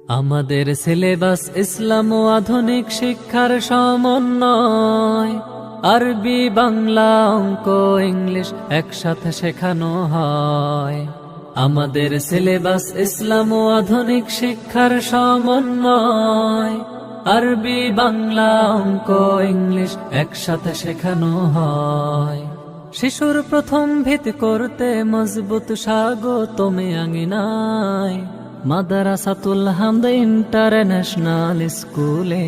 আমাদের সিলেবাস ইসলাম ও আধুনিক শিক্ষার সমন্বয়। আরবি, বাংলা, অঙ্ক, ইংলিশ একসাথে শেখানো হয়। আমাদের সিলেবাস ইসলাম ও আধুনিক শিক্ষার সমন্বয়। আরবি, বাংলা, অঙ্ক, ইংলিশ একসাথে শেখানো হয়। শিশুর প্রথম ভিত করতে মজবুত স্বাগতমে আঙিনায় মাদ্রাসাতুল হামদ ইন্টারন্যাশনাল স্কুলে,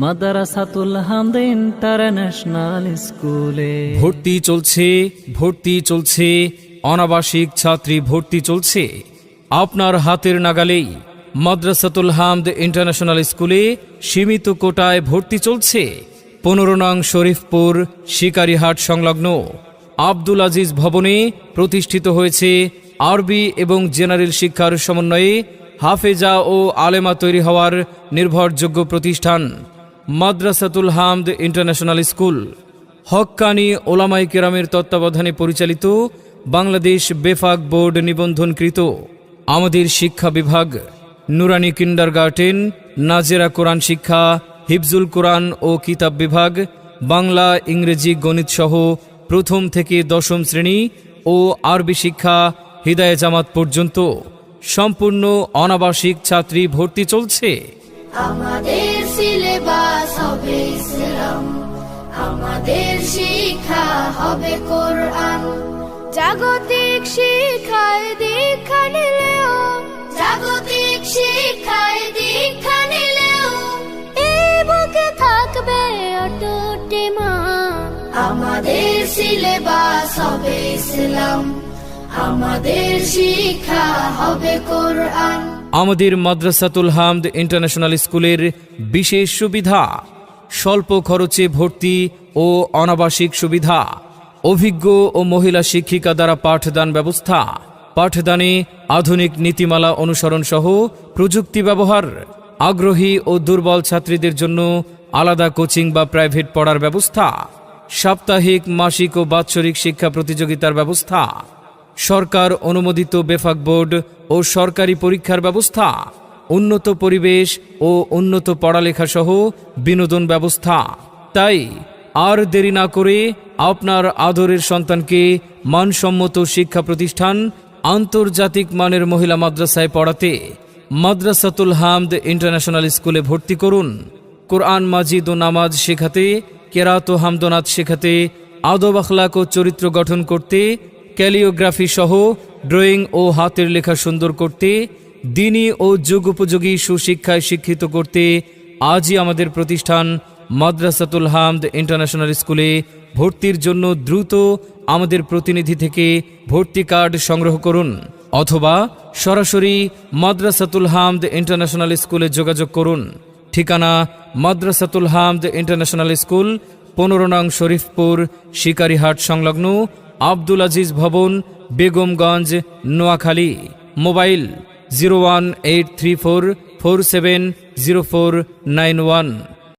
মাদ্রাসাতুল হামদ ইন্টারন্যাশনাল স্কুলে। ভর্তি চলছে, অনাবাসিক ছাত্রী ভর্তি চলছে। আপনার হাতের নাগালেই মাদ্রাসাতুল হামদ ইন্টারন্যাশনাল স্কুলে সীমিত কোটায় ভর্তি চলছে। 15 নং শরীফপুর শিকারীহাট সংলগ্ন আব্দুল আজিজ ভবনে প্রতিষ্ঠিত হয়েছে আরবি এবং জেনারেল শিক্ষার সমন্বয়ে হাফেজা ও আলেমা তৈরি হওয়ার নির্ভরযোগ্য প্রতিষ্ঠান মাদ্রাসাতুল হামদ ইন্টারন্যাশনাল স্কুল। হক্কানি ওলামায়ে কেরামের তত্ত্বাবধানে পরিচালিত, বাংলাদেশ বেফাক বোর্ড নিবন্ধনকৃত। আমাদের শিক্ষা বিভাগ নুরানি কিন্ডারগার্টেন, নাজেরা কোরআন শিক্ষা, হিফজুল কোরআন ও কিতাব বিভাগ, বাংলা, ইংরেজি, গণিত সহ প্রথম থেকে 10ম শ্রেণী ও আরবি শিক্ষা হিদায়ে জামাত পর্যন্ত সম্পূর্ণ অনাবাসিক ছাত্রী ভর্তি চলছে। আমাদের সিলেবাস হবে ইসলাম, আমাদের শিক্ষা হবে কোরআন। জাগতিক শিক্ষায় দীক্ষা নিলেও, জাগতিক শিক্ষায় দীক্ষা নিলেও এই বুকে থাকবে অটুট ঈমান। আমাদের সিলেবাস হবে ইসলাম, আমাদের শিক্ষা হবে কোরআন। আমাদের মাদ্রাসাতুল হামদ ইন্টারন্যাশনাল স্কুলের বিশেষ সুবিধা: স্বল্প খরচে ভর্তি ও অনাবাসিক সুবিধা, অভিজ্ঞ ও মহিলা শিক্ষিকা দ্বারা পাঠদান ব্যবস্থা, পাঠদানে আধুনিক নীতিমালা অনুসরণ সহ প্রযুক্তি ব্যবহার, আগ্রহী ও দুর্বল ছাত্রীদের জন্য আলাদা কোচিং বা প্রাইভেট পড়ার ব্যবস্থা, সাপ্তাহিক, মাসিক ও বাৎসরিক শিক্ষা প্রতিযোগিতার ব্যবস্থা, সরকার অনুমোদিত বেফাক বোর্ড ও সরকারি পরীক্ষার ব্যবস্থা, উন্নত পরিবেশ ও উন্নত পড়ালেখা সহ বিনোদন ব্যবস্থা। তাই আর দেরি না করে আপনার আদরের সন্তানকে মানসম্মত শিক্ষা প্রতিষ্ঠান আন্তর্জাতিক মানের মহিলা মাদ্রাসায় পড়াতে মাদ্রাসাতুল হামদ ইন্টারন্যাশনাল স্কুলে ভর্তি করুন। কোরআন মাজিদ ও নামাজ শেখাতে, কেরাত ও হামদনাত শেখাতে, আদব আখলাক ও চরিত্র গঠন করতে, ক্যালিওগ্রাফি সহ ড্রয়িং ও হাতের লেখা সুন্দর করতে, দ্বীনি ও যুগোপযোগী সুশিক্ষায় শিক্ষিত করতে আজই আমাদের প্রতিষ্ঠান মাদ্রাসাতুল হামদ ইন্টারন্যাশনাল স্কুলে ভর্তির জন্য দ্রুত আমাদের প্রতিনিধি থেকে ভর্তি কার্ড সংগ্রহ করুন, অথবা সরাসরি মাদ্রাসাতুল হামদ ইন্টারন্যাশনাল স্কুলে যোগাযোগ করুন। ঠিকানা: মাদ্রাসাতুল হামদ ইন্টারন্যাশনাল স্কুল, 15 নং শরীফপুর শিকারীহাট সংলগ্ন আব্দুল আজিজ ভবন, বেগমগঞ্জ, নোয়াখালী। মোবাইল 018344704991।